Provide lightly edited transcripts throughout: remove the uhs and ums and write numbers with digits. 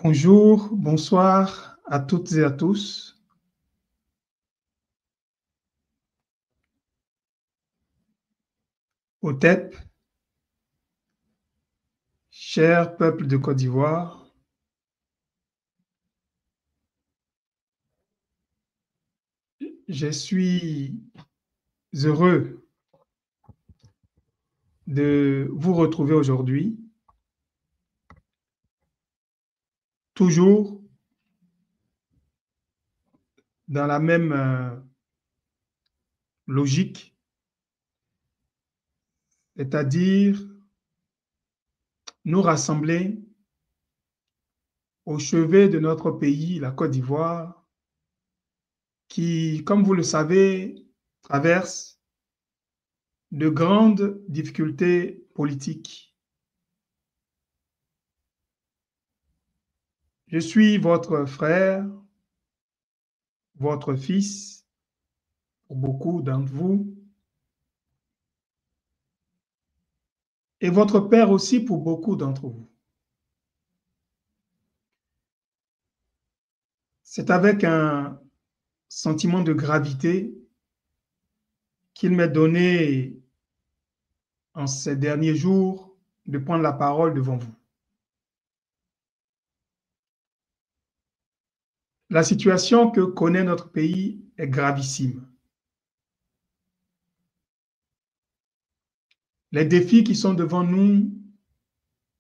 Bonjour, bonsoir à toutes et à tous. OTEP, cher peuple de Côte d'Ivoire, je suis heureux de vous retrouver aujourd'hui, toujours dans la même logique, c'est-à-dire nous rassembler au chevet de notre pays, la Côte d'Ivoire, qui, comme vous le savez, traverse de grandes difficultés politiques. Je suis votre frère, votre fils, pour beaucoup d'entre vous, et votre père aussi pour beaucoup d'entre vous. C'est avec un sentiment de gravité qu'il m'est donné en ces derniers jours de prendre la parole devant vous. La situation que connaît notre pays est gravissime. Les défis qui sont devant nous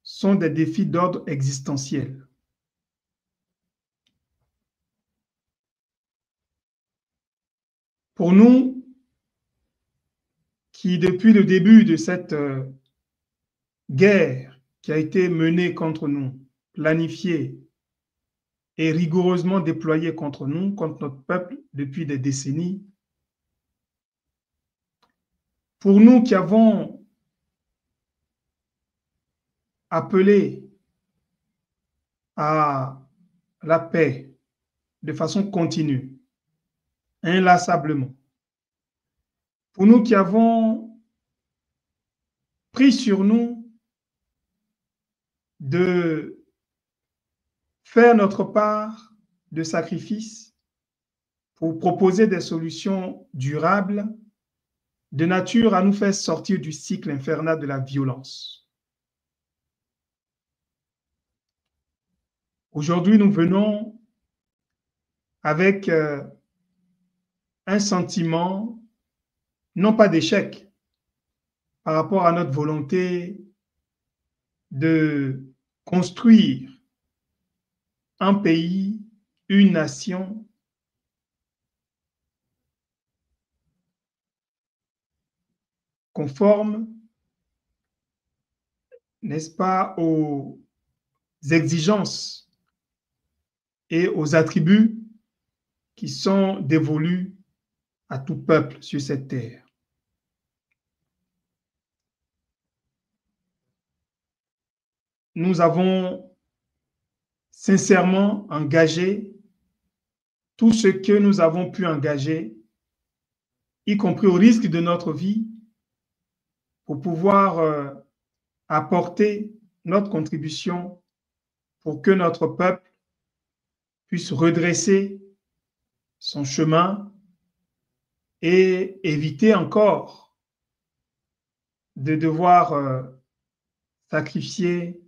sont des défis d'ordre existentiel. Pour nous, qui depuis le début de cette guerre qui a été menée contre nous, planifiée et rigoureusement déployée contre nous, contre notre peuple depuis des décennies, pour nous qui avons appelé à la paix de façon continue, inlassablement, pour nous qui avons pris sur nous de faire notre part de sacrifice pour proposer des solutions durables de nature à nous faire sortir du cycle infernal de la violence. Aujourd'hui, nous venons avec un sentiment, non pas d'échec, par rapport à notre volonté de construire un pays, une nation conforme, n'est-ce pas, aux exigences et aux attributs qui sont dévolus à tout peuple sur cette terre. Nous avons sincèrement engagé tout ce que nous avons pu engager, y compris au risque de notre vie, pour pouvoir apporter notre contribution pour que notre peuple puisse redresser son chemin et éviter encore de devoir sacrifier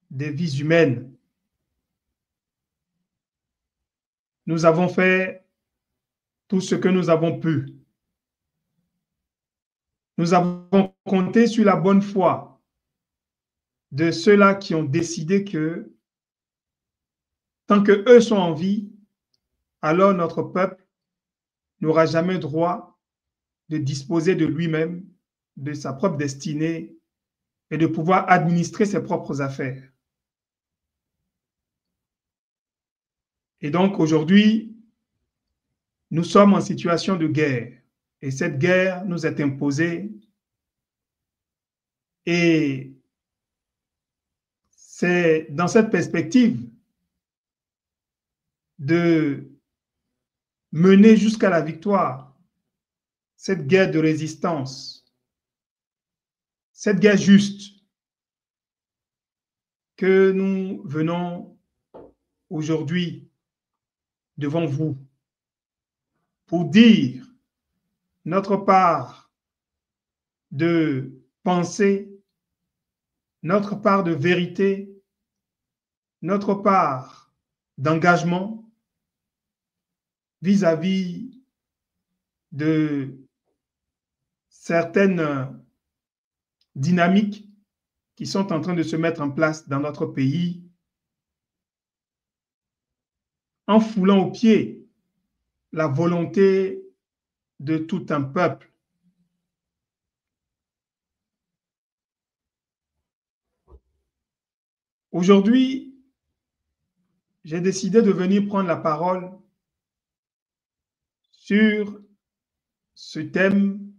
des vies humaines. Nous avons fait tout ce que nous avons pu. Nous avons compté sur la bonne foi de ceux-là qui ont décidé que tant qu'eux sont en vie, alors notre peuple n'aura jamais droit de disposer de lui-même, de sa propre destinée et de pouvoir administrer ses propres affaires. Et donc aujourd'hui, nous sommes en situation de guerre et cette guerre nous est imposée et c'est dans cette perspective de mener jusqu'à la victoire cette guerre de résistance, cette guerre juste que nous venons aujourd'hui devant vous pour dire notre part de pensée, notre part de vérité, notre part d'engagement vis-à-vis de certaines dynamiques qui sont en train de se mettre en place dans notre pays, en foulant aux pieds la volonté de tout un peuple. Aujourd'hui, j'ai décidé de venir prendre la parole sur ce thème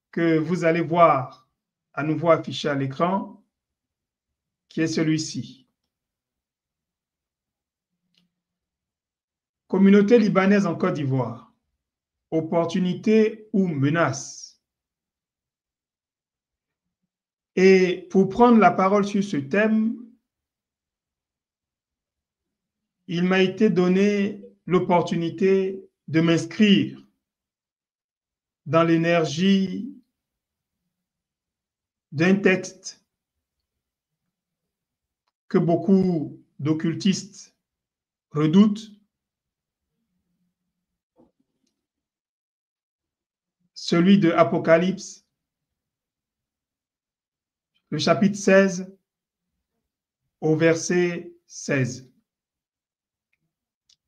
que vous allez voir à nouveau affiché à l'écran, qui est celui-ci. Communauté libanaise en Côte d'Ivoire, opportunité ou menace? Et pour prendre la parole sur ce thème, il m'a été donné l'opportunité de m'inscrire dans l'énergie d'un texte que beaucoup d'occultistes redoutent, celui de Apocalypse, le chapitre 16 au verset 16.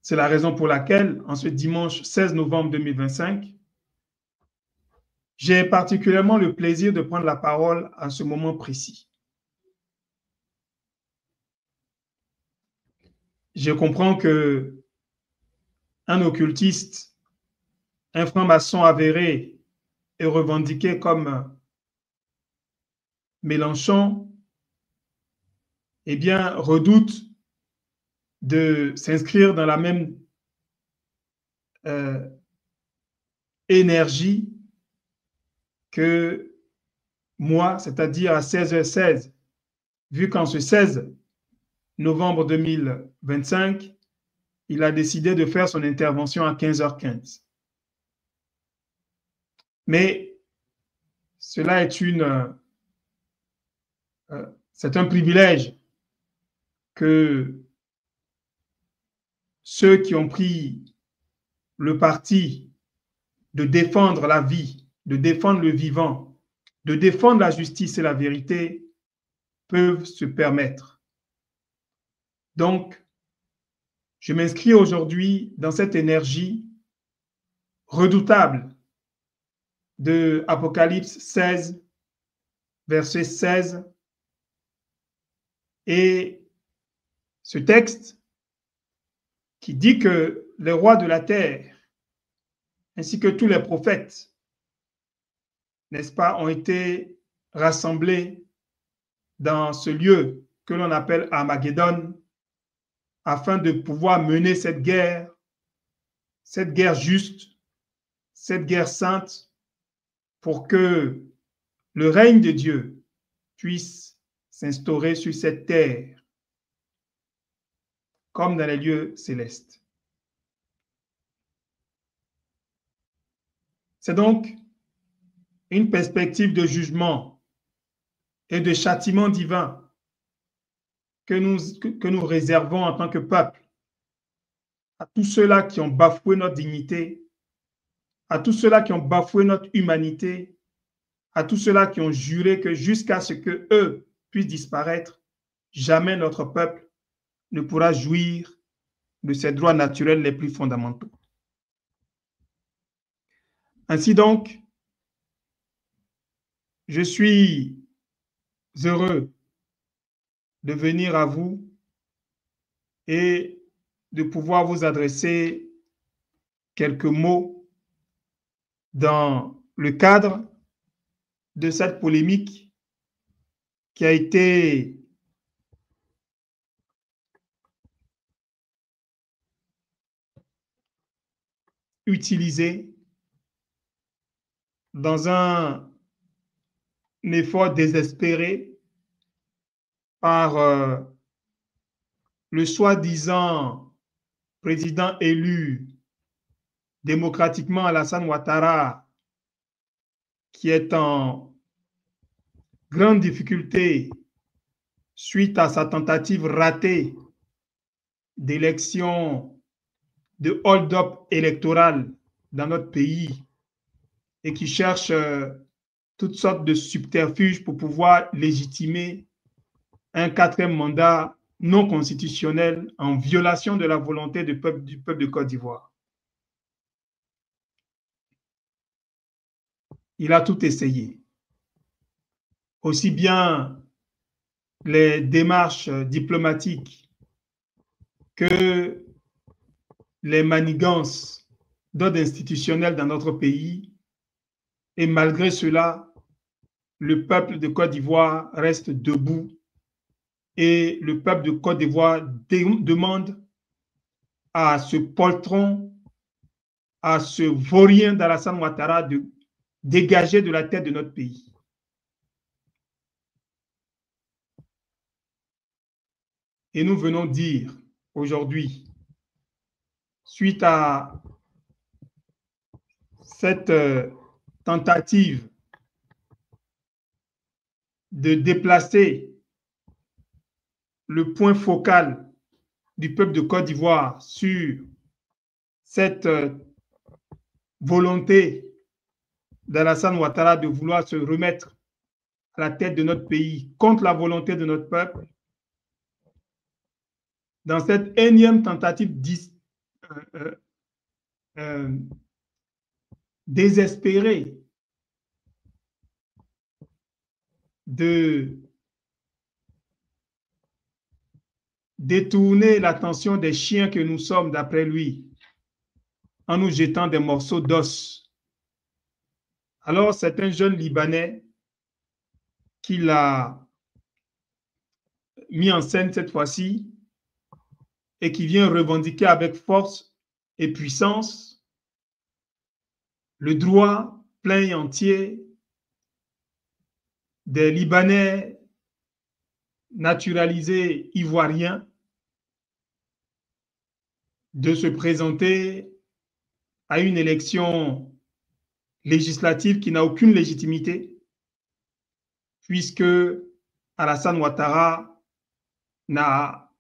C'est la raison pour laquelle, en ce dimanche 16 novembre 2025, j'ai particulièrement le plaisir de prendre la parole à ce moment précis. Je comprends que un occultiste, un franc-maçon avéré et revendiqué comme Mélenchon, eh bien, redoute de s'inscrire dans la même énergie que moi, c'est-à-dire à 16h16, vu qu'en ce 16 novembre 2025, il a décidé de faire son intervention à 15h15. Mais cela est c'est un privilège que ceux qui ont pris le parti de défendre la vie, de défendre le vivant, de défendre la justice et la vérité peuvent se permettre. Donc, je m'inscris aujourd'hui dans cette énergie redoutable de Apocalypse 16, verset 16. Et ce texte qui dit que les rois de la terre, ainsi que tous les prophètes, n'est-ce pas, ont été rassemblés dans ce lieu que l'on appelle Armageddon, afin de pouvoir mener cette guerre juste, cette guerre sainte, pour que le règne de Dieu puisse s'instaurer sur cette terre, comme dans les lieux célestes. C'est donc une perspective de jugement et de châtiment divin que nous réservons en tant que peuple à tous ceux-là qui ont bafoué notre dignité, à tous ceux-là qui ont bafoué notre humanité, à tous ceux-là qui ont juré que jusqu'à ce qu'eux puissent disparaître, jamais notre peuple ne pourra jouir de ses droits naturels les plus fondamentaux. Ainsi donc, je suis heureux de venir à vous et de pouvoir vous adresser quelques mots dans le cadre de cette polémique qui a été utilisée dans un effort désespéré par le soi-disant président élu démocratiquement Alassane Ouattara, qui est en grande difficulté suite à sa tentative ratée d'élection, de hold-up électoral dans notre pays et qui cherche toutes sortes de subterfuges pour pouvoir légitimer un quatrième mandat non constitutionnel en violation de la volonté du peuple de Côte d'Ivoire. Il a tout essayé. Aussi bien les démarches diplomatiques que les manigances d'ordre institutionnel dans notre pays. Et malgré cela, le peuple de Côte d'Ivoire reste debout et le peuple de Côte d'Ivoire demande à ce poltron, à ce vaurien d'Alassane Ouattara de dégager de la tête de notre pays. Et nous venons dire aujourd'hui, suite à cette tentative de déplacer le point focal du peuple de Côte d'Ivoire sur cette volonté d'Alassane Ouattara de vouloir se remettre à la tête de notre pays contre la volonté de notre peuple, dans cette énième tentative désespérée de détourner l'attention des chiens que nous sommes, d'après lui, en nous jetant des morceaux d'os. Alors, c'est un jeune Libanais qui l'a mis en scène cette fois-ci et qui vient revendiquer avec force et puissance le droit plein et entier des Libanais naturalisés ivoiriens de se présenter à une élection législative qui n'a aucune légitimité, puisque Alassane Ouattara n'a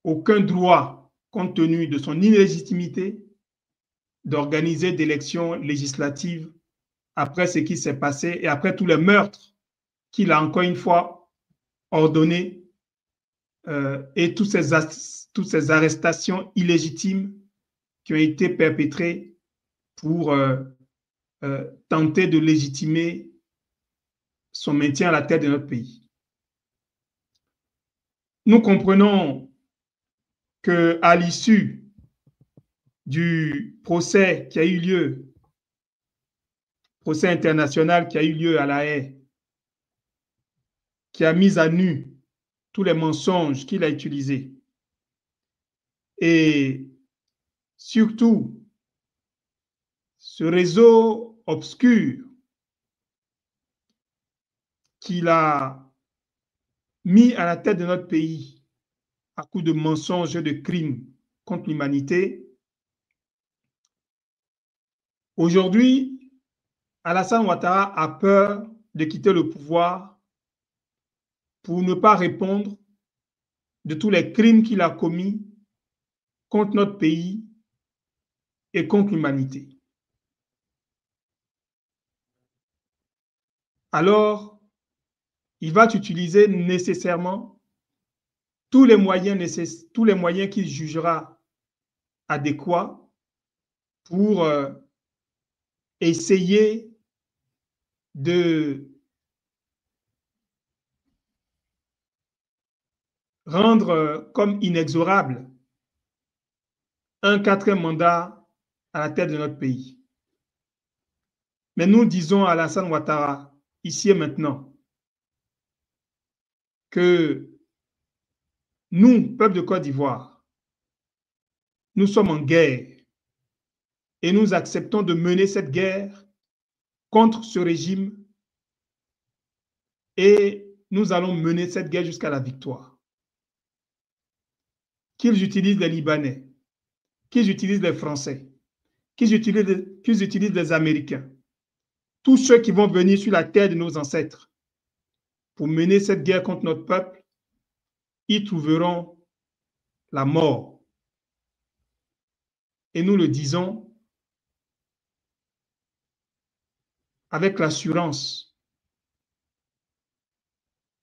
aucun droit, compte tenu de son illégitimité, d'organiser d'élections législatives après ce qui s'est passé et après tous les meurtres qu'il a encore une fois ordonnés et toutes ces arrestations illégitimes qui ont été perpétrées pour tenter de légitimer son maintien à la tête de notre pays. Nous comprenons qu'à l'issue du procès qui a eu lieu, procès international qui a eu lieu à La Haye, qui a mis à nu tous les mensonges qu'il a utilisés et surtout ce réseau obscur qu'il a mis à la tête de notre pays à coup de mensonges et de crimes contre l'humanité. Aujourd'hui, Alassane Ouattara a peur de quitter le pouvoir pour ne pas répondre de tous les crimes qu'il a commis contre notre pays et contre l'humanité. Alors, il va utiliser nécessairement tous les moyens qu'il jugera adéquats pour essayer de rendre comme inexorable un quatrième mandat à la tête de notre pays. Mais nous disons à Alassane Ouattara, ici et maintenant, que nous, peuple de Côte d'Ivoire, nous sommes en guerre et nous acceptons de mener cette guerre contre ce régime et nous allons mener cette guerre jusqu'à la victoire. Qu'ils utilisent les Libanais, qu'ils utilisent les Français, qu'ils utilisent les Américains, tous ceux qui vont venir sur la terre de nos ancêtres pour mener cette guerre contre notre peuple, ils trouveront la mort. Et nous le disons avec l'assurance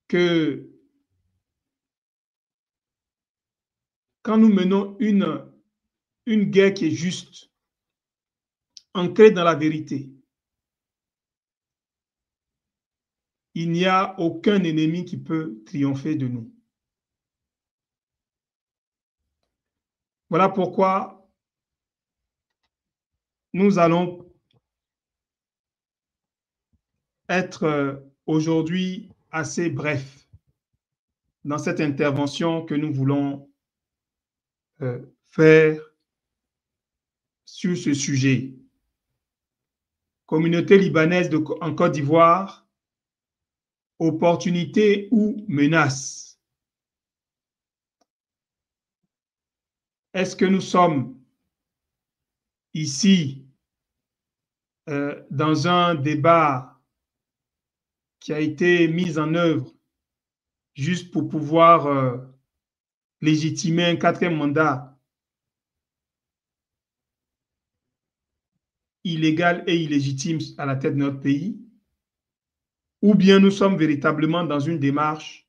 que quand nous menons une guerre qui est juste, ancrée dans la vérité, il n'y a aucun ennemi qui peut triompher de nous. Voilà pourquoi nous allons être aujourd'hui assez brefs dans cette intervention que nous voulons faire sur ce sujet. Communauté libanaise en Côte d'Ivoire, opportunité ou menace? Est-ce que nous sommes ici dans un débat qui a été mis en œuvre juste pour pouvoir légitimer un 4e mandat illégal et illégitime à la tête de notre pays, ou bien nous sommes véritablement dans une démarche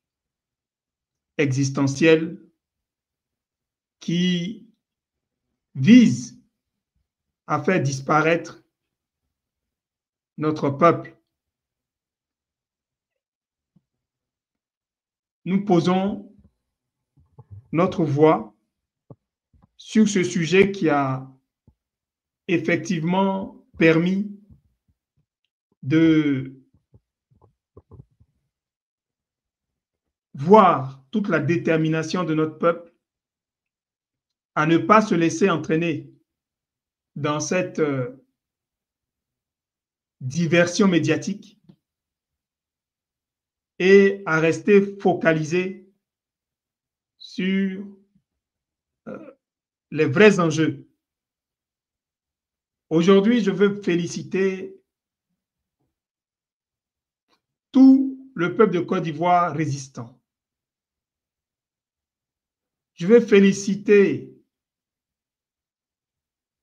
existentielle qui vise à faire disparaître notre peuple. Nous posons notre voix sur ce sujet qui a effectivement permis de voir toute la détermination de notre peuple à ne pas se laisser entraîner dans cette diversion médiatique et à rester focalisé sur les vrais enjeux. Aujourd'hui, je veux féliciter tout le peuple de Côte d'Ivoire résistant. Je veux féliciter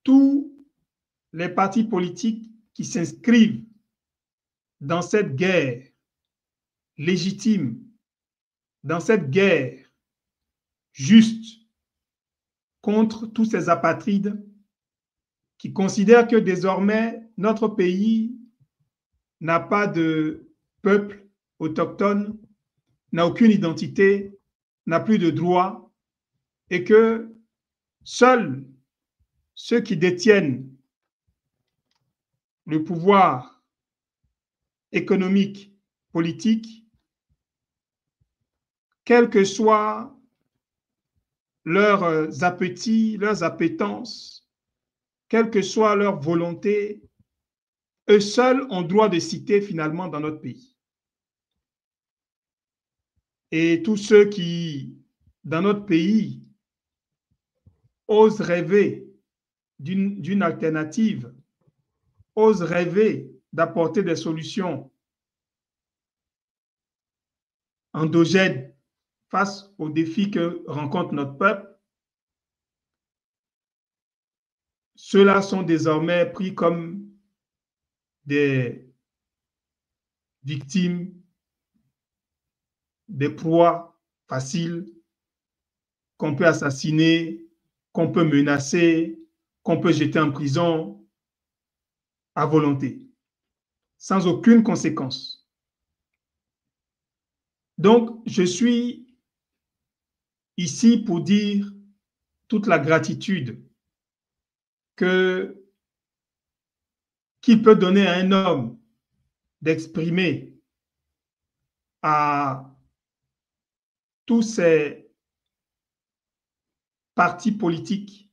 tous les partis politiques qui s'inscrivent dans cette guerre légitime, dans cette guerre juste contre tous ces apatrides qui considèrent que désormais notre pays n'a pas de peuple autochtone, n'a aucune identité, n'a plus de droits et que seuls ceux qui détiennent le pouvoir économique, politique, quels que soient leurs appétits, leurs appétences, quelle que soit leur volonté, eux seuls ont droit de citer finalement dans notre pays. Et tous ceux qui, dans notre pays, osent rêver d'une alternative, osent rêver d'apporter des solutions endogènes face aux défis que rencontre notre peuple, ceux-là sont désormais pris comme des victimes, des proies faciles qu'on peut assassiner, qu'on peut menacer, qu'on peut jeter en prison à volonté, sans aucune conséquence. Donc, je suis ici pour dire toute la gratitude qu'il peut donner à un homme d'exprimer à tous ces partis politiques,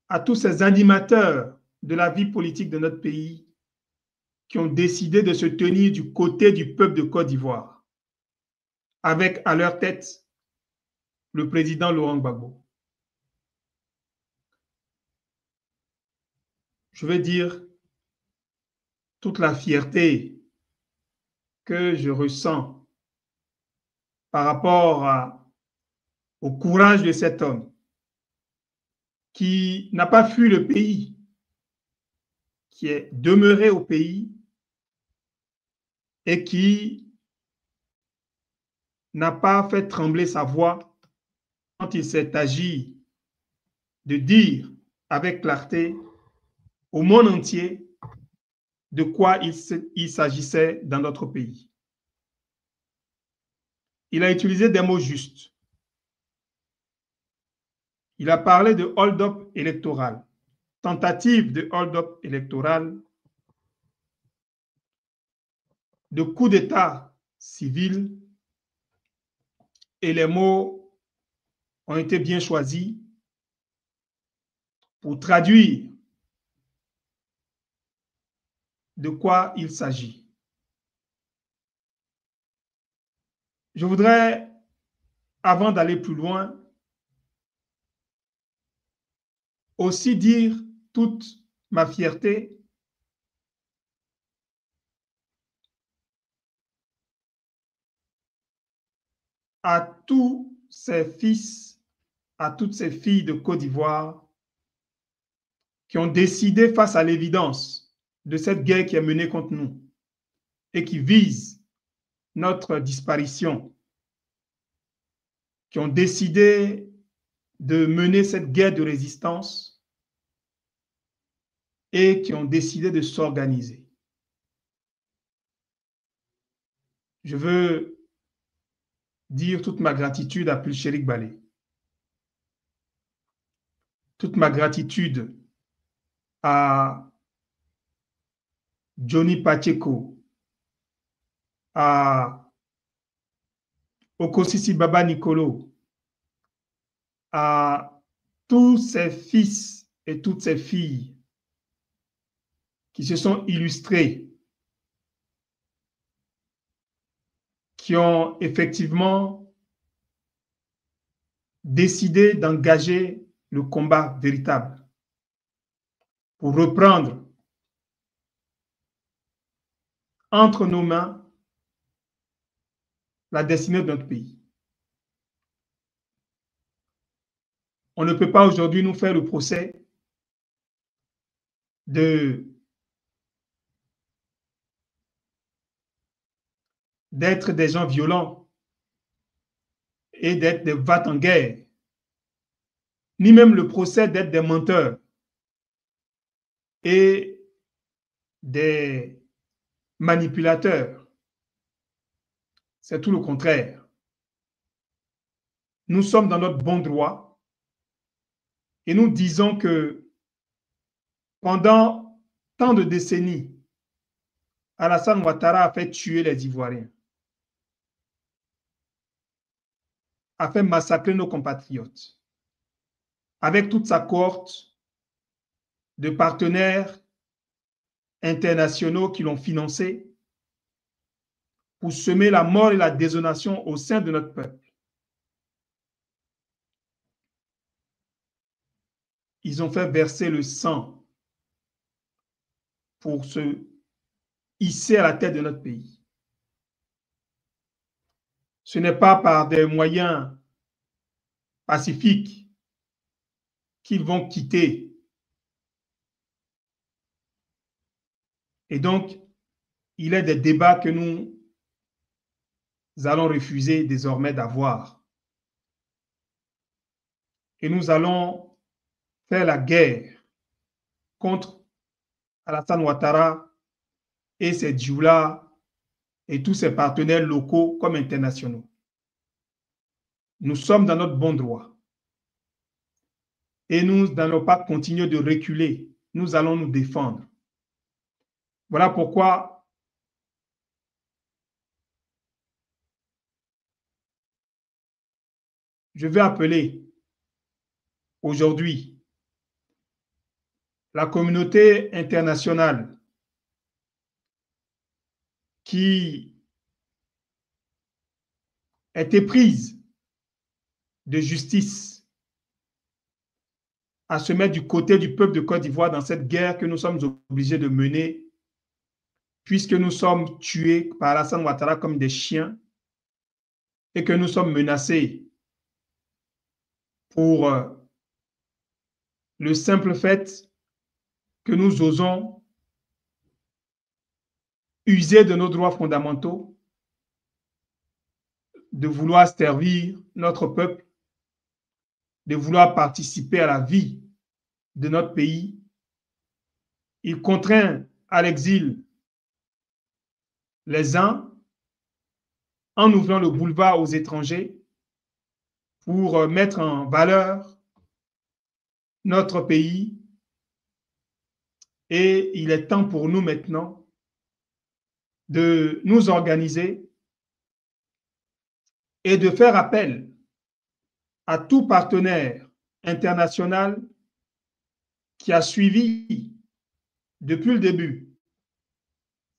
à tous ces animateurs de la vie politique de notre pays, qui ont décidé de se tenir du côté du peuple de Côte d'Ivoire, avec à leur tête le président Laurent Gbagbo. Je veux dire toute la fierté que je ressens par rapport au courage de cet homme qui n'a pas fui le pays, qui est demeuré au pays et qui n'a pas fait trembler sa voix quand il s'est agi de dire avec clarté au monde entier de quoi il s'agissait dans notre pays. Il a utilisé des mots justes. Il a parlé de hold-up électoral, tentative de hold-up électoral, de coup d'État civil, et les mots ont été bien choisis pour traduire de quoi il s'agit. Je voudrais, avant d'aller plus loin, aussi dire toute ma fierté à tous ces fils, à toutes ces filles de Côte d'Ivoire qui ont décidé face à l'évidence de cette guerre qui est menée contre nous et qui vise notre disparition, qui ont décidé de mener cette guerre de résistance et qui ont décidé de s'organiser. Je veux dire toute ma gratitude à Pulchérik Balé, toute ma gratitude à Johnny Pacheco, à Okosisi Baba Nicolo, à tous ces fils et toutes ces filles qui se sont illustrés, qui ont effectivement décidé d'engager le combat véritable pour reprendre entre nos mains la destinée de notre pays. On ne peut pas aujourd'hui nous faire le procès d'être des gens violents et d'être des vats en guerre, ni même le procès d'être des menteurs et des manipulateurs. C'est tout le contraire. Nous sommes dans notre bon droit et nous disons que pendant tant de décennies, Alassane Ouattara a fait tuer les Ivoiriens, a fait massacrer nos compatriotes, avec toute sa cohorte de partenaires internationaux qui l'ont financé pour semer la mort et la désolation au sein de notre peuple. Ils ont fait verser le sang pour se hisser à la tête de notre pays. Ce n'est pas par des moyens pacifiques qu'ils vont quitter. Et donc, il est des débats que nous allons refuser désormais d'avoir. Et nous allons faire la guerre contre Alassane Ouattara et ses djoulas et tous ses partenaires locaux comme internationaux. Nous sommes dans notre bon droit. Et nous n'allons pas continuer de reculer. Nous allons nous défendre. Voilà pourquoi je vais appeler aujourd'hui la communauté internationale qui est éprise de justice à se mettre du côté du peuple de Côte d'Ivoire dans cette guerre que nous sommes obligés de mener, puisque nous sommes tués par Alassane Ouattara comme des chiens et que nous sommes menacés pour le simple fait que nous osons user de nos droits fondamentaux, de vouloir servir notre peuple, de vouloir participer à la vie de notre pays. Il contraint à l'exil les uns en ouvrant le boulevard aux étrangers pour mettre en valeur notre pays. Et il est temps pour nous maintenant de nous organiser et de faire appel à tout partenaire international qui a suivi depuis le début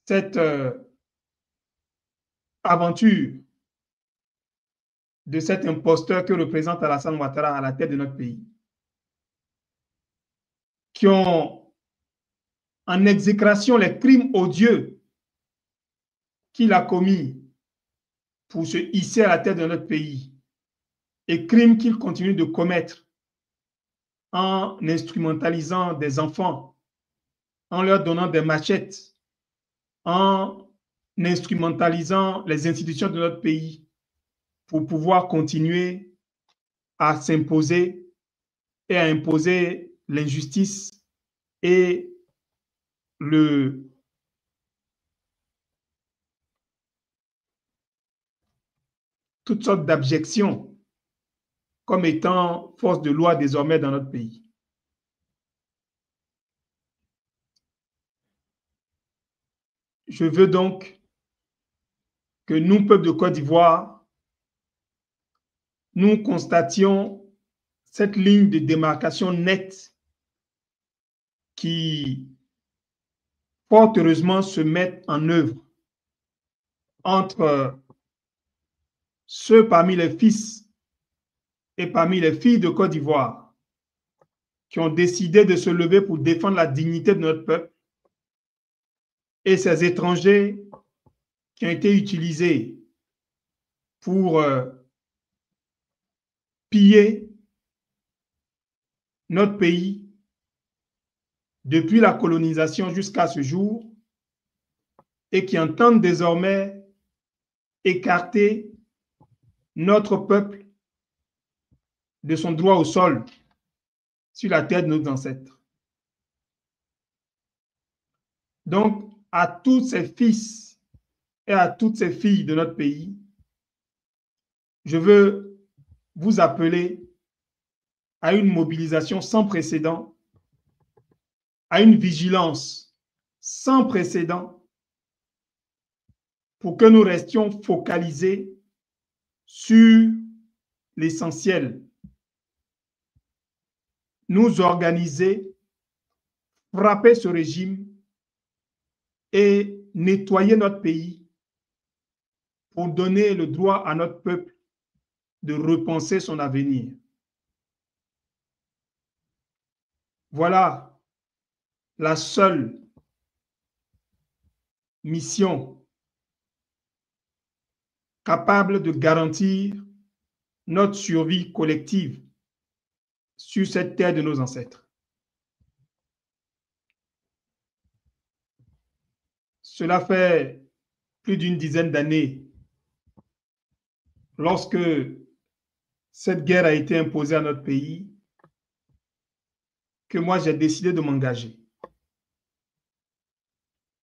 cette aventure de cet imposteur que représente Alassane Ouattara à la tête de notre pays, qui ont en exécration les crimes odieux qu'il a commis pour se hisser à la tête de notre pays et crimes qu'il continue de commettre en instrumentalisant des enfants, en leur donnant des machettes, en instrumentalisant les institutions de notre pays pour pouvoir continuer à s'imposer et à imposer l'injustice et toutes sortes d'abjections comme étant force de loi désormais dans notre pays. Je veux donc que nous, peuple de Côte d'Ivoire, nous constations cette ligne de démarcation nette qui, fort heureusement, se met en œuvre entre ceux parmi les fils et parmi les filles de Côte d'Ivoire qui ont décidé de se lever pour défendre la dignité de notre peuple et ces étrangers qui ont été utilisés pour piller notre pays depuis la colonisation jusqu'à ce jour et qui entendent désormais écarter notre peuple de son droit au sol sur la terre de nos ancêtres. Donc, à tous ces fils et à toutes ces filles de notre pays, je veux vous appeler à une mobilisation sans précédent, à une vigilance sans précédent pour que nous restions focalisés sur l'essentiel. Nous organiser, frapper ce régime et nettoyer notre pays pour donner le droit à notre peuple de repenser son avenir. Voilà la seule mission capable de garantir notre survie collective sur cette terre de nos ancêtres. Cela fait plus d'une dizaine d'années, lorsque cette guerre a été imposée à notre pays, que moi j'ai décidé de m'engager.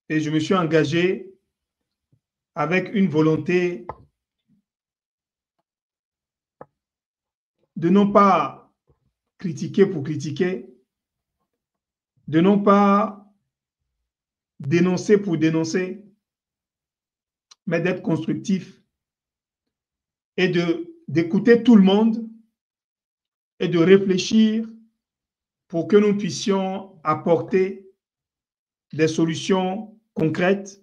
Et je me suis engagé avec une volonté de non pas critiquer pour critiquer, de non pas dénoncer pour dénoncer, mais d'être constructif et d'écouter tout le monde et de réfléchir pour que nous puissions apporter des solutions concrètes,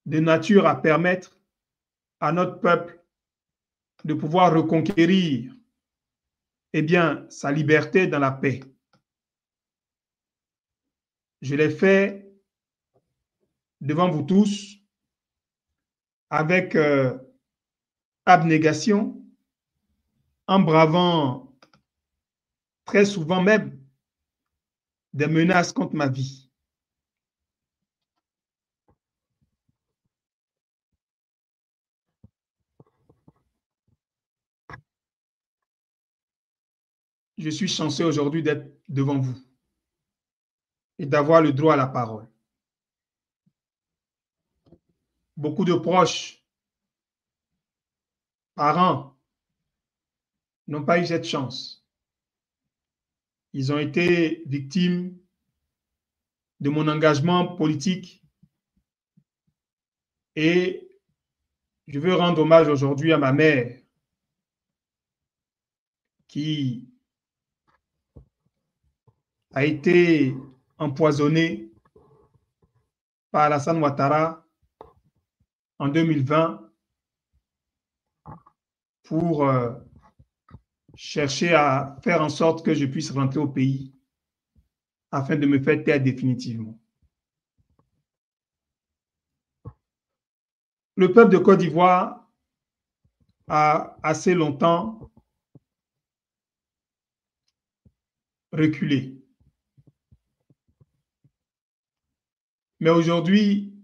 de nature à permettre à notre peuple de pouvoir reconquérir eh bien, sa liberté dans la paix. Je l'ai fait devant vous tous avec abnégation, en bravant très souvent même des menaces contre ma vie. Je suis chanceux aujourd'hui d'être devant vous et d'avoir le droit à la parole. Beaucoup de proches, parents, n'ont pas eu cette chance. Ils ont été victimes de mon engagement politique et je veux rendre hommage aujourd'hui à ma mère qui a été empoisonnée par Alassane Ouattara en 2020 pour chercher à faire en sorte que je puisse rentrer au pays afin de me faire taire définitivement. Le peuple de Côte d'Ivoire a assez longtemps reculé. Mais aujourd'hui,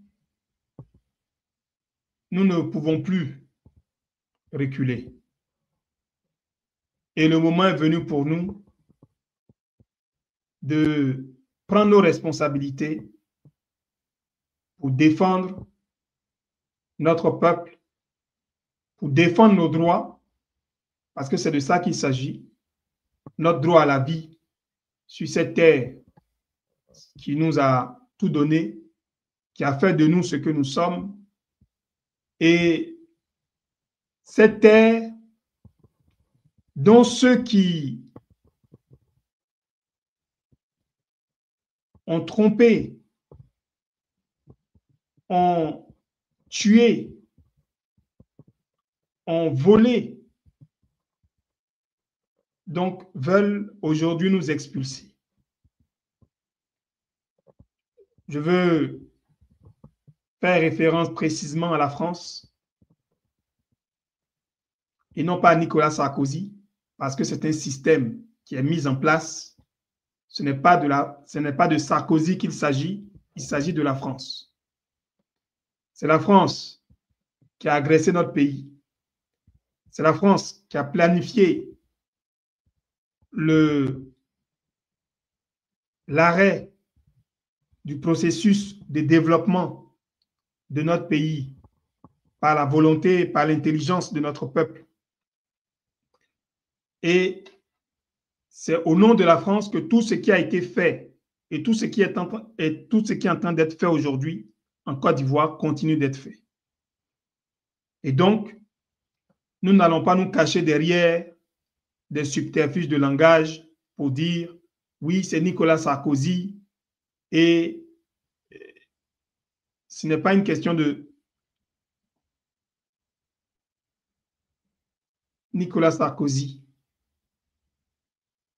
nous ne pouvons plus reculer. Et le moment est venu pour nous de prendre nos responsabilités pour défendre notre peuple, pour défendre nos droits, parce que c'est de ça qu'il s'agit, notre droit à la vie sur cette terre qui nous a tout donné, qui a fait de nous ce que nous sommes. Et cette terre dont ceux qui ont trompé, ont tué, ont volé, donc veulent aujourd'hui nous expulser. Je veux faire référence précisément à la France et non pas à Nicolas Sarkozy, parce que c'est un système qui est mis en place. Ce n'est pas de Sarkozy qu'il s'agit, il s'agit de la France. C'est la France qui a agressé notre pays. C'est la France qui a planifié l'arrêt du processus de développement de notre pays par la volonté, par l'intelligence de notre peuple. Et c'est au nom de la France que tout ce qui a été fait et tout ce qui est en train d'être fait aujourd'hui en Côte d'Ivoire continue d'être fait. Et donc, nous n'allons pas nous cacher derrière des subterfuges de langage pour dire oui, c'est Nicolas Sarkozy et ce n'est pas une question de Nicolas Sarkozy.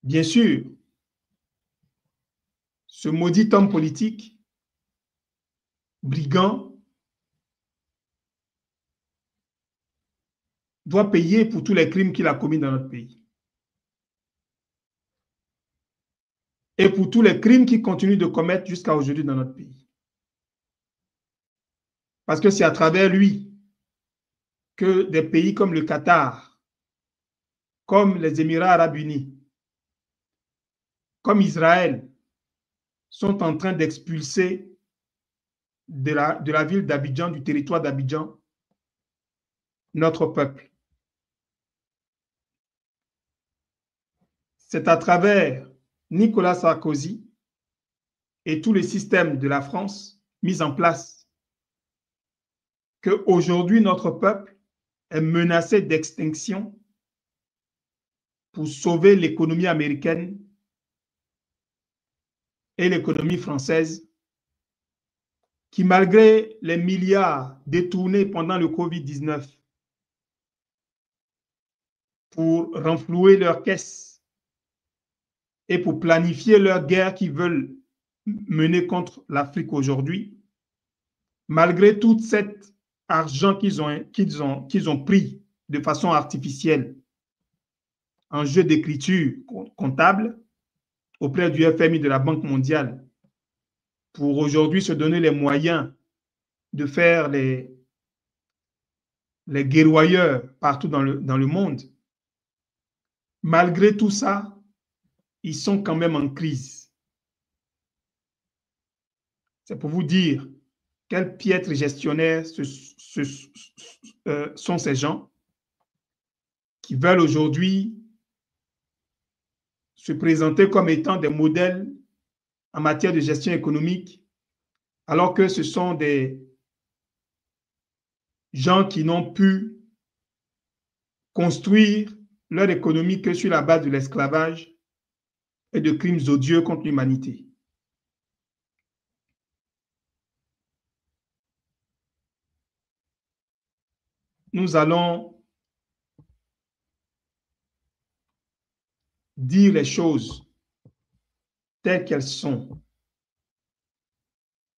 Bien sûr, ce maudit homme politique, brigand, doit payer pour tous les crimes qu'il a commis dans notre pays. Et pour tous les crimes qu'il continue de commettre jusqu'à aujourd'hui dans notre pays. Parce que c'est à travers lui que des pays comme le Qatar, comme les Émirats arabes unis, comme Israël, sont en train d'expulser de la ville d'Abidjan, du territoire d'Abidjan, notre peuple. C'est à travers Nicolas Sarkozy et tout le système de la France mis en place qu'aujourd'hui notre peuple est menacé d'extinction pour sauver l'économie américaine et l'économie française qui, malgré les milliards détournés pendant le Covid-19 pour renflouer leurs caisses et pour planifier leur guerre qu'ils veulent mener contre l'Afrique aujourd'hui, malgré tout cet argent qu'ils ont pris de façon artificielle en jeu d'écriture comptable auprès du FMI, de la Banque mondiale, pour aujourd'hui se donner les moyens de faire les guerroyeurs partout dans le monde. Malgré tout ça, ils sont quand même en crise. C'est pour vous dire quels piètres gestionnaires sont ces gens qui veulent aujourd'hui se présenter comme étant des modèles en matière de gestion économique, alors que ce sont des gens qui n'ont pu construire leur économie que sur la base de l'esclavage et de crimes odieux contre l'humanité. Nous allons dire les choses telles qu'elles sont,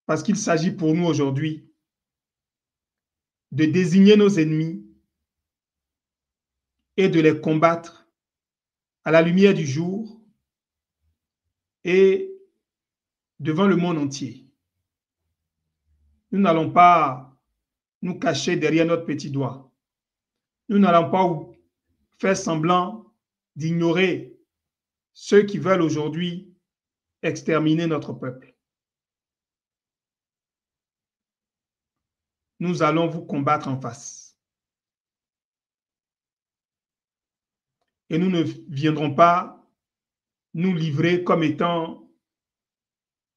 parce qu'il s'agit pour nous aujourd'hui de désigner nos ennemis et de les combattre à la lumière du jour et devant le monde entier. Nous n'allons pas nous cacher derrière notre petit doigt. Nous n'allons pas faire semblant d'ignorer ceux qui veulent aujourd'hui exterminer notre peuple. Nous allons vous combattre en face. Et nous ne viendrons pas nous livrer comme étant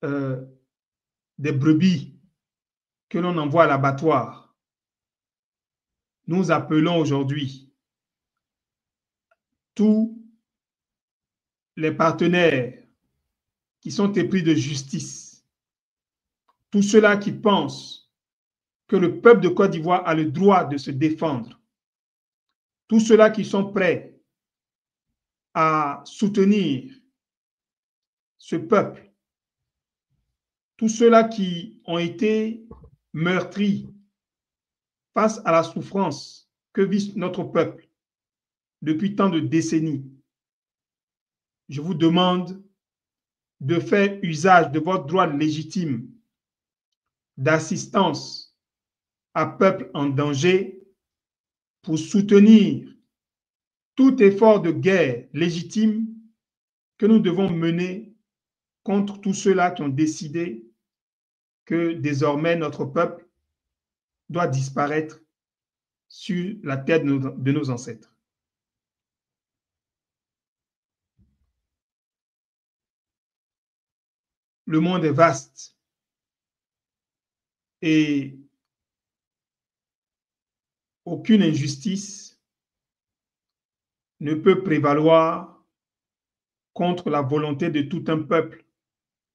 des brebis que l'on envoie à l'abattoir. Nous appelons aujourd'hui tous les partenaires qui sont épris de justice, tous ceux-là qui pensent que le peuple de Côte d'Ivoire a le droit de se défendre, tous ceux-là qui sont prêts à soutenir ce peuple, tous ceux-là qui ont été meurtris face à la souffrance que vit notre peuple depuis tant de décennies. Je vous demande de faire usage de votre droit légitime d'assistance à peuple en danger pour soutenir tout effort de guerre légitime que nous devons mener contre tous ceux-là qui ont décidé que désormais notre peuple doit disparaître sur la terre de nos ancêtres. Le monde est vaste et aucune injustice ne peut prévaloir contre la volonté de tout un peuple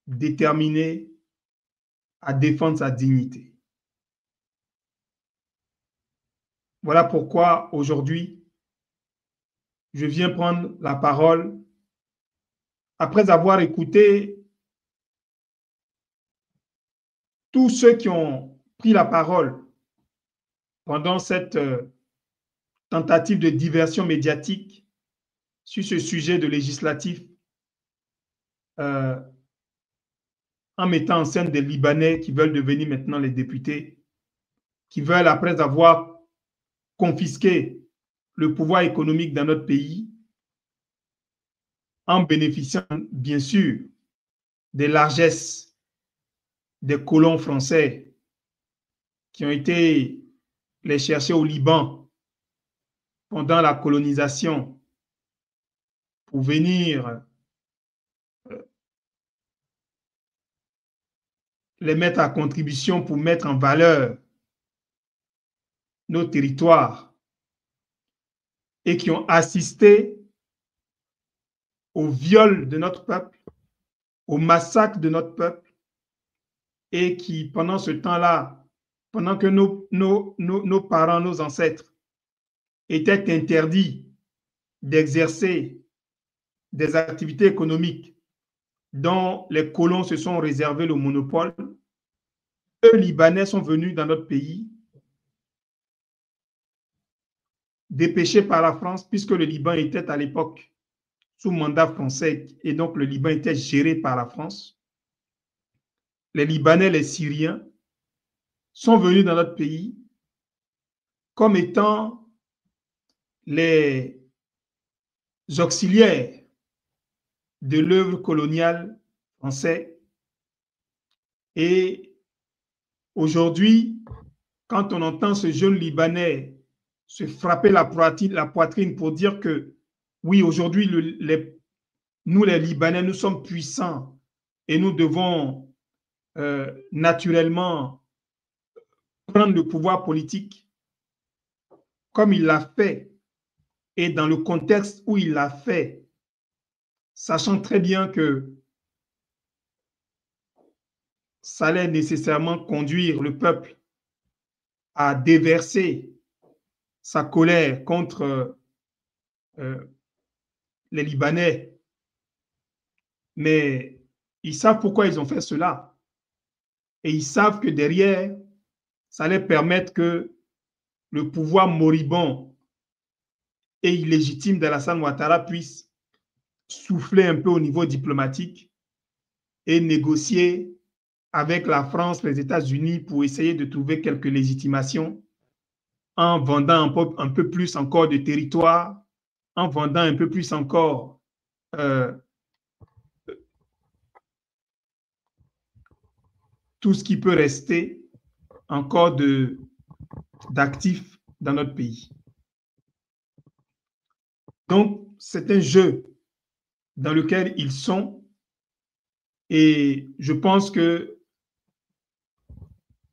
déterminé à défendre sa dignité. Voilà pourquoi aujourd'hui, je viens prendre la parole après avoir écouté tous ceux qui ont pris la parole pendant cette tentative de diversion médiatique sur ce sujet de législatif en mettant en scène des Libanais qui veulent devenir maintenant les députés, qui veulent, après avoir confisqué le pouvoir économique dans notre pays, en bénéficiant bien sûr des largesses des colons français qui ont été les chercher au Liban pendant la colonisation pour venir les mettre à contribution pour mettre en valeur nos territoires et qui ont assisté au viol de notre peuple, au massacre de notre peuple, et qui, pendant ce temps-là, pendant que nos parents, nos ancêtres étaient interdits d'exercer des activités économiques dont les colons se sont réservés le monopole, eux, Libanais, sont venus dans notre pays, dépêchés par la France, puisque le Liban était à l'époque sous mandat français, et donc le Liban était géré par la France. Les Libanais, les Syriens, sont venus dans notre pays comme étant les auxiliaires de l'œuvre coloniale française. Et aujourd'hui, quand on entend ce jeune Libanais se frapper la poitrine pour dire que oui, aujourd'hui, nous les Libanais, nous sommes puissants et nous devons naturellement prendre le pouvoir politique comme il l'a fait et dans le contexte où il l'a fait, sachant très bien que ça allait nécessairement conduire le peuple à déverser sa colère contre les Libanais. Mais ils savent pourquoi ils ont fait cela. Et ils savent que derrière, ça allait permettre que le pouvoir moribond et illégitime d'Alassane Ouattara puisse souffler un peu au niveau diplomatique et négocier avec la France, les États-Unis pour essayer de trouver quelques légitimations en vendant un peu plus encore de territoire, en vendant un peu plus encore tout ce qui peut rester encore d'actifs dans notre pays. Donc, c'est un jeu dans lequel ils sont et je pense que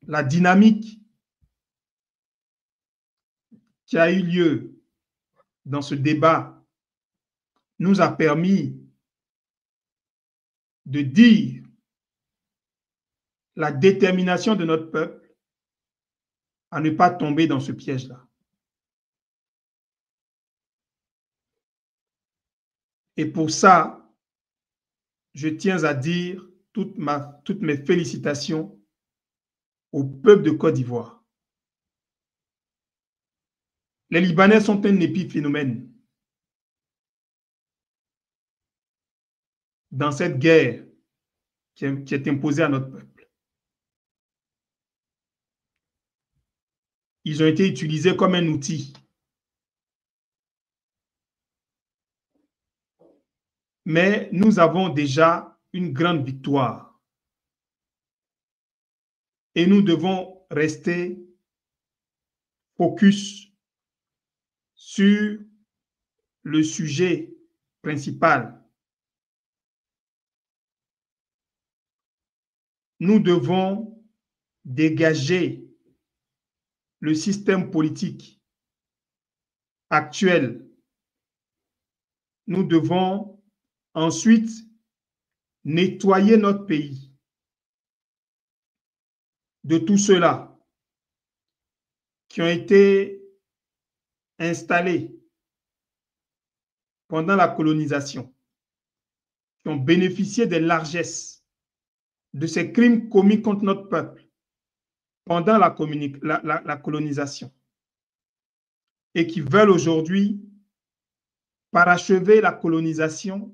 la dynamique qui a eu lieu dans ce débat nous a permis de dire la détermination de notre peuple à ne pas tomber dans ce piège-là. Et pour ça, je tiens à dire toutes mes félicitations au peuple de Côte d'Ivoire. Les Libanais sont un épiphénomène dans cette guerre qui est imposée à notre peuple. Ils ont été utilisés comme un outil. Mais nous avons déjà une grande victoire. Et nous devons rester focus sur le sujet principal. Nous devons dégager le système politique actuel. Nous devons ensuite nettoyer notre pays de tous ceux-là qui ont été installés pendant la colonisation, qui ont bénéficié des largesses de ces crimes commis contre notre peuple pendant la colonisation et qui veulent aujourd'hui parachever la colonisation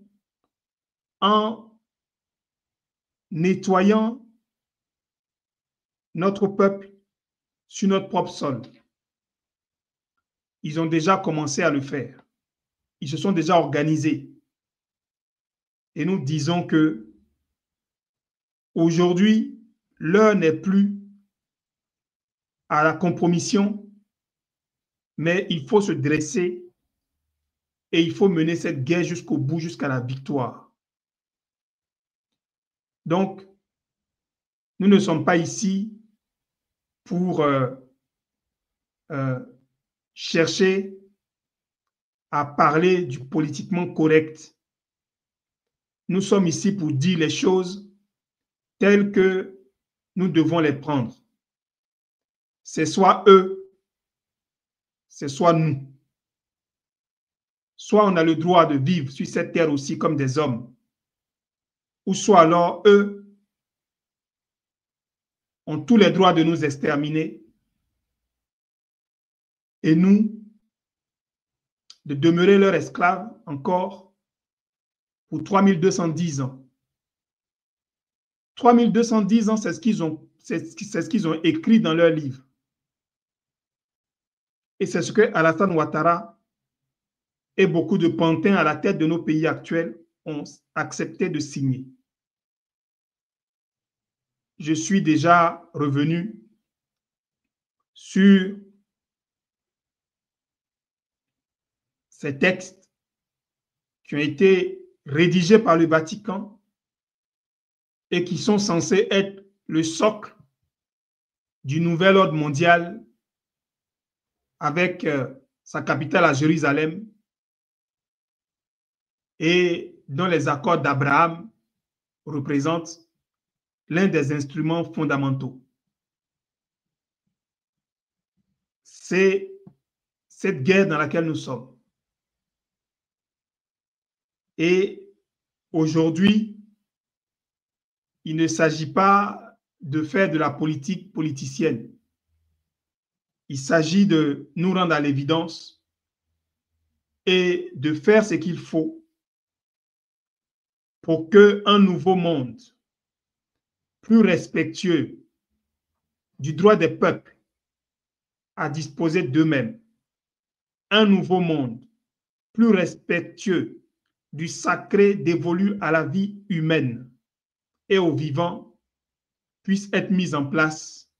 en nettoyant notre peuple sur notre propre sol. Ils ont déjà commencé à le faire. Ils se sont déjà organisés. Et nous disons que aujourd'hui, l'heure n'est plus à la compromission, mais il faut se dresser et il faut mener cette guerre jusqu'au bout, jusqu'à la victoire. Donc, nous ne sommes pas ici pour chercher à parler du politiquement correct. Nous sommes ici pour dire les choses telles que nous devons les prendre. C'est soit eux, c'est soit nous. Soit on a le droit de vivre sur cette terre aussi comme des hommes, ou soit alors eux ont tous les droits de nous exterminer et nous de demeurer leurs esclaves encore pour 3210 ans. 3210 ans, c'est ce qu'ils ont, écrit dans leur livre. Et c'est ce que Alassane Ouattara et beaucoup de pantins à la tête de nos pays actuels ont accepté de signer. Je suis déjà revenu sur ces textes qui ont été rédigés par le Vatican et qui sont censés être le socle du nouvel ordre mondial avec sa capitale à Jérusalem et dont les accords d'Abraham représentent l'un des instruments fondamentaux. C'est cette guerre dans laquelle nous sommes. Et aujourd'hui, il ne s'agit pas de faire de la politique politicienne. Il s'agit de nous rendre à l'évidence et de faire ce qu'il faut pour qu'un nouveau monde plus respectueux du droit des peuples à disposer d'eux-mêmes, un nouveau monde plus respectueux du sacré dévolu à la vie humaine et aux vivants puisse être mis en place.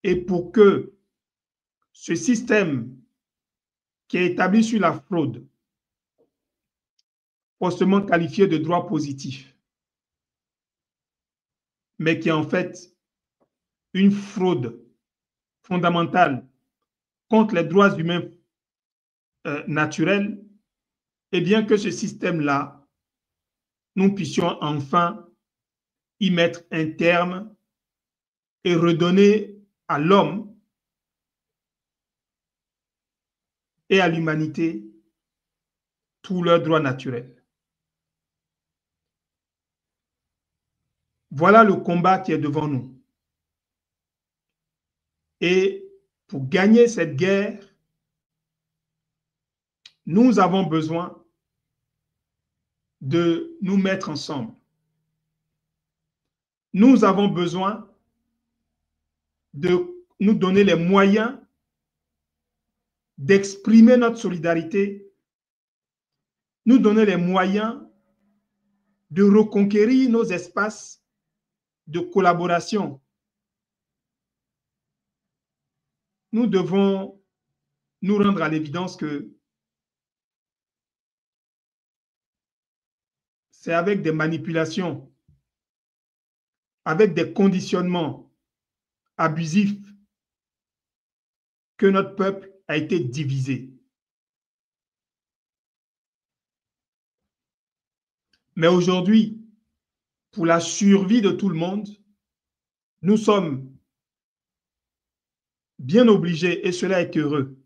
Et pour que ce système qui est établi sur la fraude, faussement qualifié de droit positif, mais qui est en fait une fraude fondamentale contre les droits humains naturels, et bien que ce système-là, nous puissions enfin y mettre un terme et redonner à l'homme et à l'humanité tous leurs droits naturels. Voilà le combat qui est devant nous. Et pour gagner cette guerre, nous avons besoin de nous mettre ensemble. Nous avons besoin de nous donner les moyens d'exprimer notre solidarité, nous donner les moyens de reconquérir nos espaces de collaboration. Nous devons nous rendre à l'évidence que c'est avec des manipulations, avec des conditionnements abusifs que notre peuple a été divisé. Mais aujourd'hui, pour la survie de tout le monde, nous sommes bien obligés, et cela est heureux,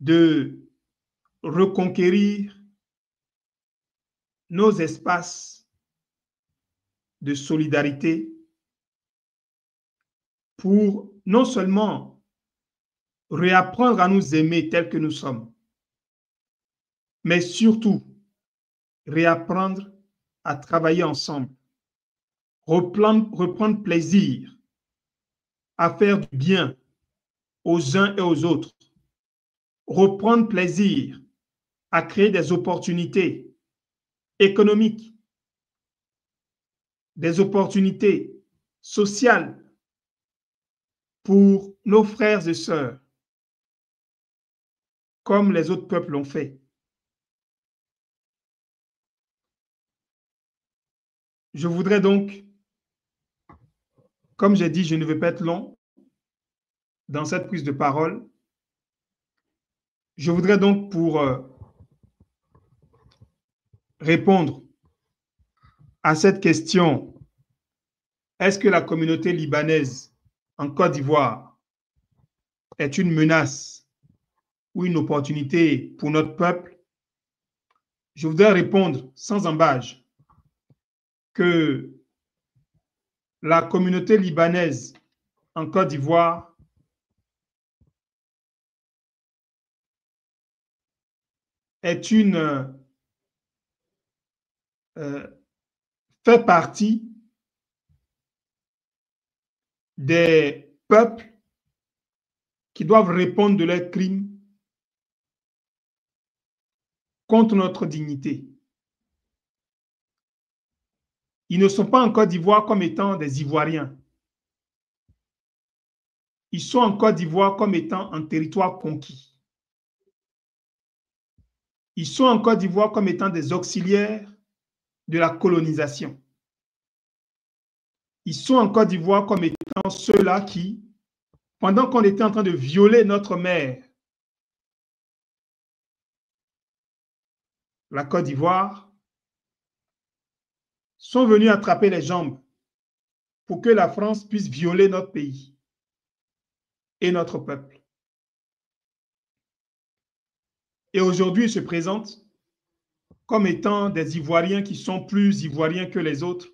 de reconquérir nos espaces de solidarité pour non seulement réapprendre à nous aimer tels que nous sommes, mais surtout réapprendre à travailler ensemble, reprendre plaisir à faire du bien aux uns et aux autres, reprendre plaisir à créer des opportunités économiques, des opportunités sociales pour nos frères et sœurs, comme les autres peuples l'ont fait. Je voudrais donc, comme j'ai dit, je ne veux pas être long dans cette prise de parole. Je voudrais donc, pour répondre à cette question Est-ce que la communauté libanaise en Côte d'Ivoire est une menace ou une opportunité pour notre peuple? Je voudrais répondre sans embâche que la communauté libanaise en Côte d'Ivoire est fait partie des peuples qui doivent répondre de leurs crimes contre notre dignité. Ils ne sont pas en Côte d'Ivoire comme étant des Ivoiriens. Ils sont en Côte d'Ivoire comme étant un territoire conquis. Ils sont en Côte d'Ivoire comme étant des auxiliaires de la colonisation. Ils sont en Côte d'Ivoire comme étant ceux-là qui, pendant qu'on était en train de violer notre mère, la Côte d'Ivoire, sont venus attraper les jambes pour que la France puisse violer notre pays et notre peuple. Et aujourd'hui, ils se présentent comme étant des Ivoiriens qui sont plus Ivoiriens que les autres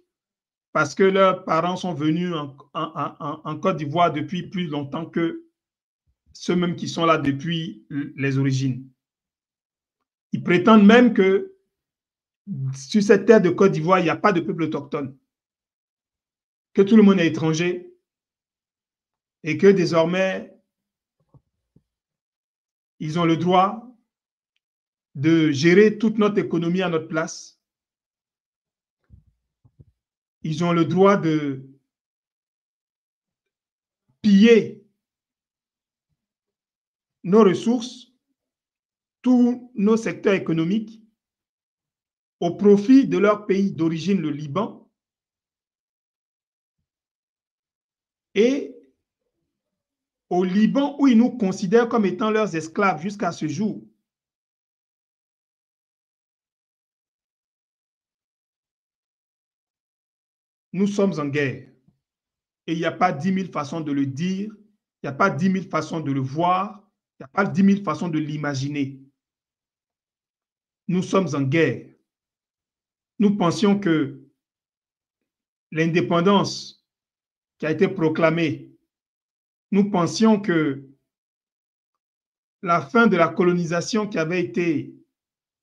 parce que leurs parents sont venus en Côte d'Ivoire depuis plus longtemps que ceux-mêmes qui sont là depuis les origines. Ils prétendent même que sur cette terre de Côte d'Ivoire, il n'y a pas de peuple autochtone, que tout le monde est étranger et que désormais, ils ont le droit de gérer toute notre économie à notre place. Ils ont le droit de piller nos ressources, tous nos secteurs économiques au profit de leur pays d'origine, le Liban, et au Liban où ils nous considèrent comme étant leurs esclaves jusqu'à ce jour. Nous sommes en guerre. Et il n'y a pas 10 000 façons de le dire, il n'y a pas 10 000 façons de le voir, il n'y a pas 10 000 façons de l'imaginer. Nous sommes en guerre. Nous pensions que l'indépendance qui a été proclamée, nous pensions que la fin de la colonisation qui avait été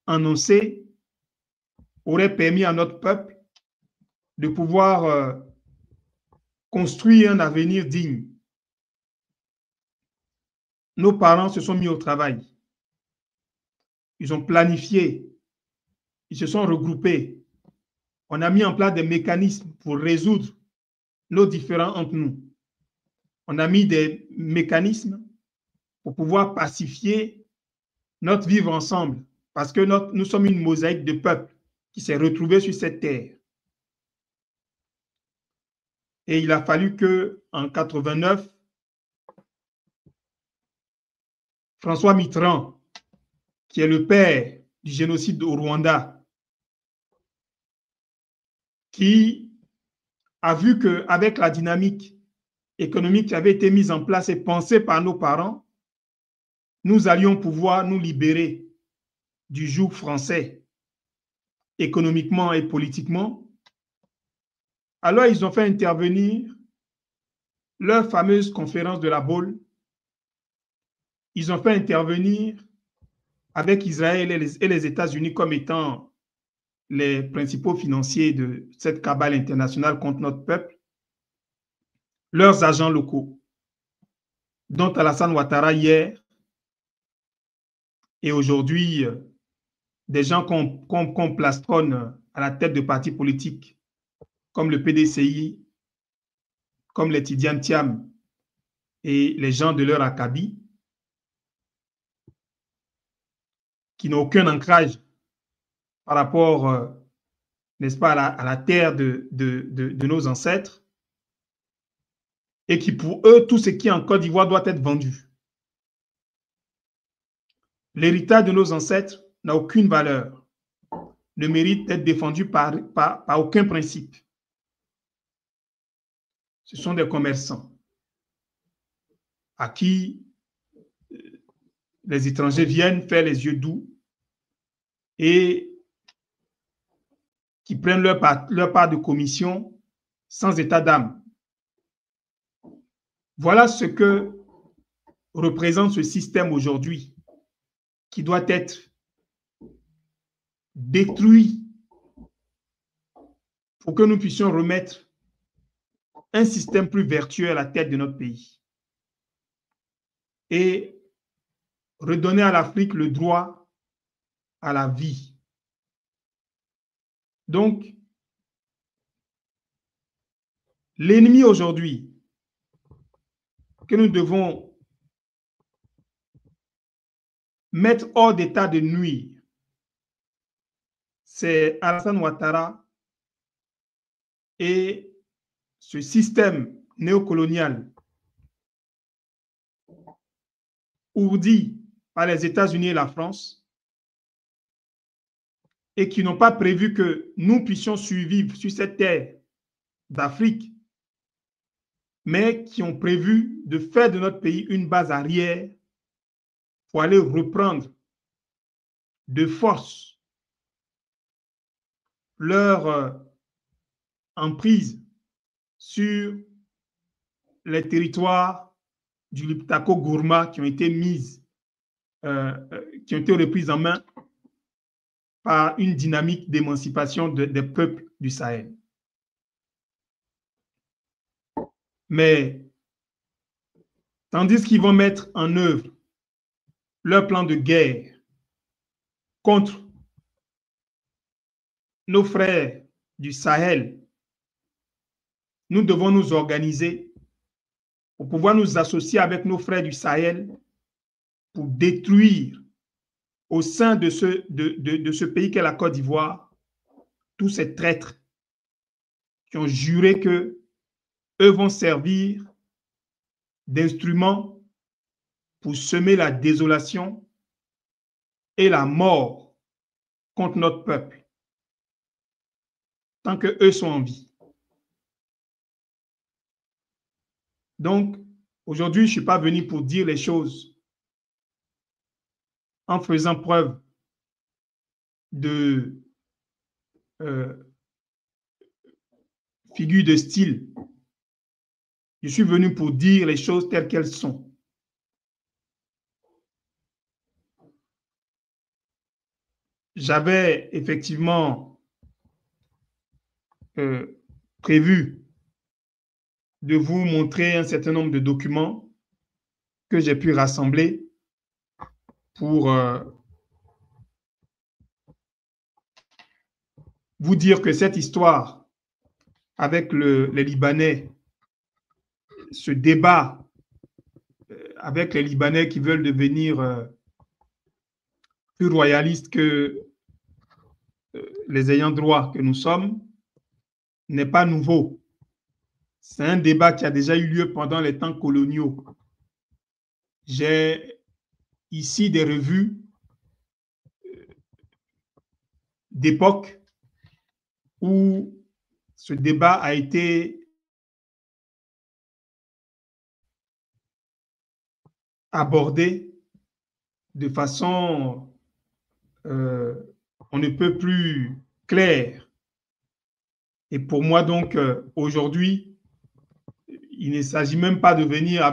annoncée aurait permis à notre peuple de pouvoir construire un avenir digne. Nos parents se sont mis au travail. Ils ont planifié. Ils se sont regroupés. On a mis en place des mécanismes pour résoudre nos différends entre nous. On a mis des mécanismes pour pouvoir pacifier notre vivre ensemble, parce que nous sommes une mosaïque de peuples qui s'est retrouvée sur cette terre. Et il a fallu qu'en 1989, François Mitterrand, qui est le père du génocide au Rwanda, qui a vu qu'avec la dynamique économique qui avait été mise en place et pensée par nos parents, nous allions pouvoir nous libérer du joug français économiquement et politiquement. Alors, ils ont fait intervenir leur fameuse conférence de la Baule. Ils ont fait intervenir avec Israël et les États-Unis comme étant les principaux financiers de cette cabale internationale contre notre peuple, leurs agents locaux, dont Alassane Ouattara hier, et aujourd'hui, des gens qu'on plastronne à la tête de partis politiques, comme le PDCI, comme les Tidiane Thiam et les gens de leur acabit, qui n'ont aucun ancrage par rapport, n'est-ce pas, à la terre de nos ancêtres, et qui pour eux, tout ce qui est en Côte d'Ivoire doit être vendu. L'héritage de nos ancêtres n'a aucune valeur, ne mérite d'être défendu par aucun principe. Ce sont des commerçants à qui les étrangers viennent faire les yeux doux et qui prennent leur part de commission sans état d'âme. Voilà ce que représente ce système aujourd'hui qui doit être détruit pour que nous puissions remettre un système plus vertueux à la tête de notre pays et redonner à l'Afrique le droit à la vie. Donc, l'ennemi aujourd'hui que nous devons mettre hors d'état de nuire, c'est Alassane Ouattara et ce système néocolonial ourdi par les États-Unis et la France et qui n'ont pas prévu que nous puissions survivre sur cette terre d'Afrique, mais qui ont prévu de faire de notre pays une base arrière pour aller reprendre de force leur emprise sur les territoires du Liptako-Gourma qui ont été reprises en main par une dynamique d'émancipation des peuples du Sahel. Mais tandis qu'ils vont mettre en œuvre leur plan de guerre contre nos frères du Sahel, nous devons nous organiser pour pouvoir nous associer avec nos frères du Sahel pour détruire au sein de ce pays qu'est la Côte d'Ivoire tous ces traîtres qui ont juré que eux vont servir d'instruments pour semer la désolation et la mort contre notre peuple tant qu'eux sont en vie. Donc, aujourd'hui, je ne suis pas venu pour dire les choses en faisant preuve de figure de style. Je suis venu pour dire les choses telles qu'elles sont. J'avais effectivement prévu de vous montrer un certain nombre de documents que j'ai pu rassembler pour vous dire que cette histoire avec les Libanais, ce débat avec les Libanais qui veulent devenir plus royalistes que les ayants droit que nous sommes, n'est pas nouveau. C'est un débat qui a déjà eu lieu pendant les temps coloniaux. J'ai ici des revues d'époque où ce débat a été abordé de façon on ne peut plus claire. Et pour moi, donc, aujourd'hui, il ne s'agit même pas de venir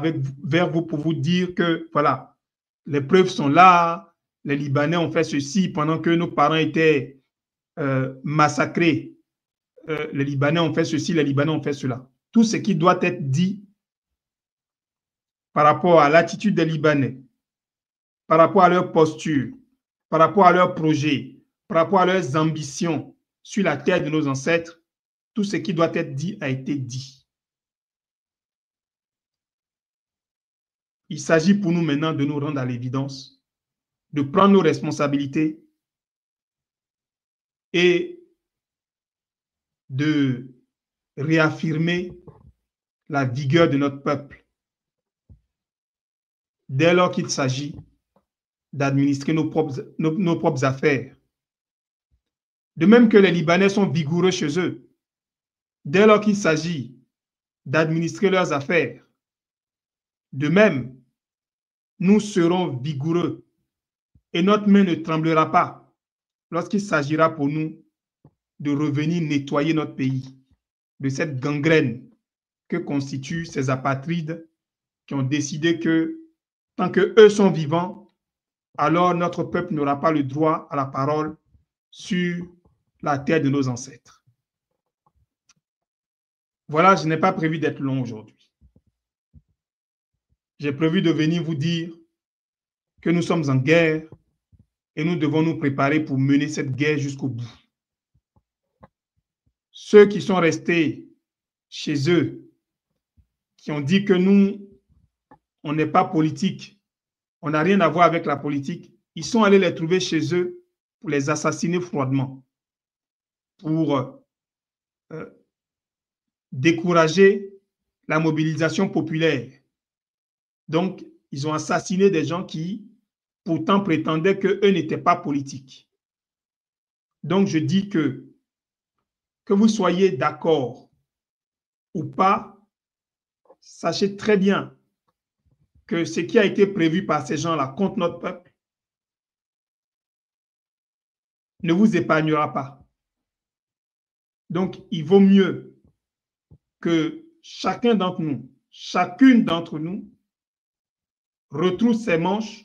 vers vous pour vous dire que, voilà, les preuves sont là, les Libanais ont fait ceci pendant que nos parents étaient massacrés. Les Libanais ont fait ceci, les Libanais ont fait cela. Tout ce qui doit être dit par rapport à l'attitude des Libanais, par rapport à leur posture, par rapport à leurs projets, par rapport à leurs ambitions sur la terre de nos ancêtres, tout ce qui doit être dit a été dit. Il s'agit pour nous maintenant de nous rendre à l'évidence, de prendre nos responsabilités et de réaffirmer la vigueur de notre peuple dès lors qu'il s'agit d'administrer nos propres affaires. De même que les Libanais sont vigoureux chez eux, dès lors qu'il s'agit d'administrer leurs affaires. De même, nous serons vigoureux et notre main ne tremblera pas lorsqu'il s'agira pour nous de revenir nettoyer notre pays de cette gangrène que constituent ces apatrides qui ont décidé que tant qu'eux sont vivants, alors notre peuple n'aura pas le droit à la parole sur la terre de nos ancêtres. Voilà, je n'ai pas prévu d'être long aujourd'hui. J'ai prévu de venir vous dire que nous sommes en guerre et nous devons nous préparer pour mener cette guerre jusqu'au bout. Ceux qui sont restés chez eux, qui ont dit que nous, on n'est pas politique, on n'a rien à voir avec la politique, ils sont allés les trouver chez eux pour les assassiner froidement, pour décourager la mobilisation populaire. Donc, ils ont assassiné des gens qui, pourtant, prétendaient qu'eux n'étaient pas politiques. Donc, je dis que vous soyez d'accord ou pas, sachez très bien que ce qui a été prévu par ces gens-là contre notre peuple ne vous épargnera pas. Donc, il vaut mieux que chacun d'entre nous, chacune d'entre nous, retrousse ses manches,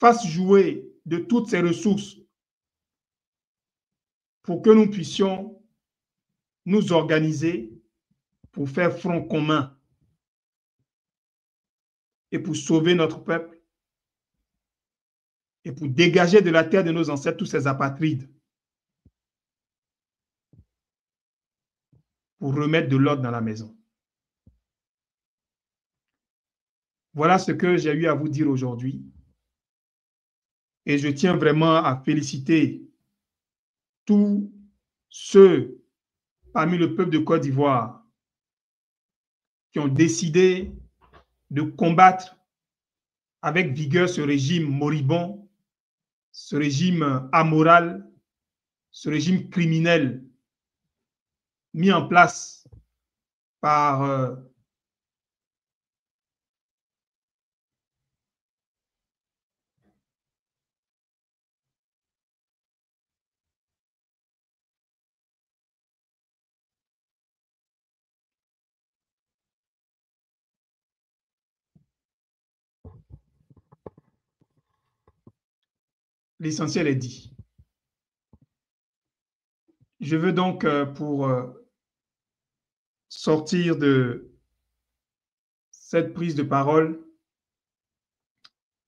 fasse jouer de toutes ses ressources pour que nous puissions nous organiser pour faire front commun et pour sauver notre peuple et pour dégager de la terre de nos ancêtres tous ces apatrides, pour remettre de l'ordre dans la maison. Voilà ce que j'ai eu à vous dire aujourd'hui. Et je tiens vraiment à féliciter tous ceux parmi le peuple de Côte d'Ivoire qui ont décidé de combattre avec vigueur ce régime moribond, ce régime amoral, ce régime criminel mis en place par l'essentiel est dit. Je veux donc, pour sortir de cette prise de parole,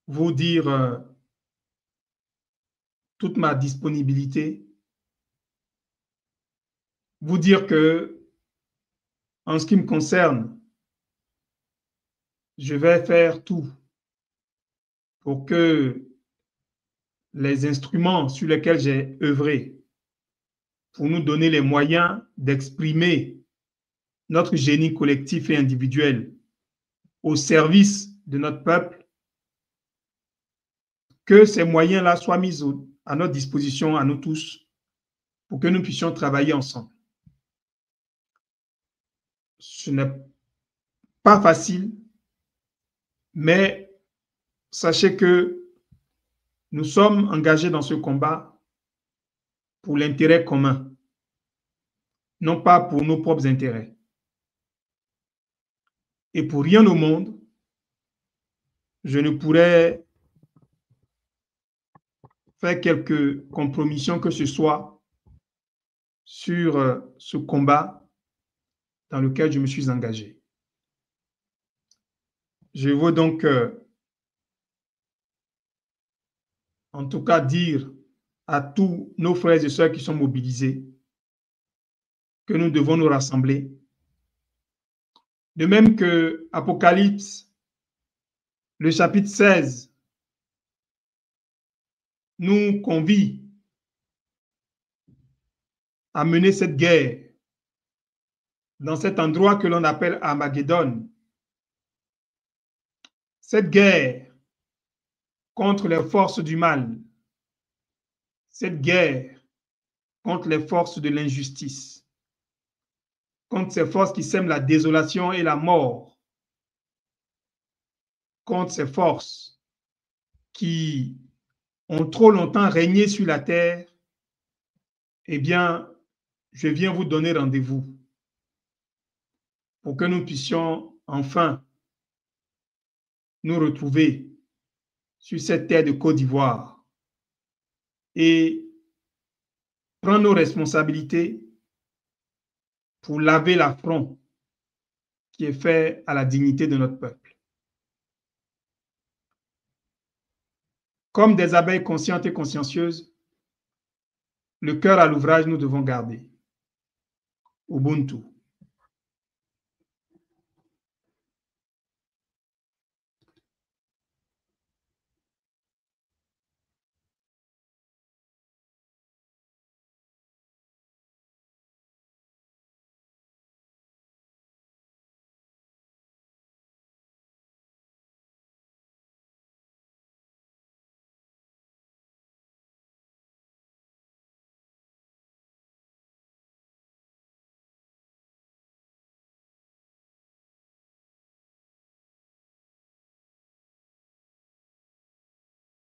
vous dire toute ma disponibilité, vous dire que, en ce qui me concerne, je vais faire tout pour que les instruments sur lesquels j'ai œuvré pour nous donner les moyens d'exprimer notre génie collectif et individuel au service de notre peuple, que ces moyens-là soient mis à notre disposition, à nous tous, pour que nous puissions travailler ensemble. Ce n'est pas facile, mais sachez que nous sommes engagés dans ce combat pour l'intérêt commun, non pas pour nos propres intérêts. Et pour rien au monde, je ne pourrais faire quelques compromissions que ce soit sur ce combat dans lequel je me suis engagé. Je veux donc en tout cas dire à tous nos frères et sœurs qui sont mobilisés que nous devons nous rassembler. De même que Apocalypse, le chapitre 16, nous convie à mener cette guerre dans cet endroit que l'on appelle Armageddon. Cette guerre contre les forces du mal, cette guerre contre les forces de l'injustice, contre ces forces qui sèment la désolation et la mort, contre ces forces qui ont trop longtemps régné sur la terre, eh bien, je viens vous donner rendez-vous pour que nous puissions enfin nous retrouver sur cette terre de Côte d'Ivoire et prendre nos responsabilités pour laver l'affront qui est fait à la dignité de notre peuple. Comme des abeilles conscientes et consciencieuses, le cœur à l'ouvrage nous devons garder. Ubuntu.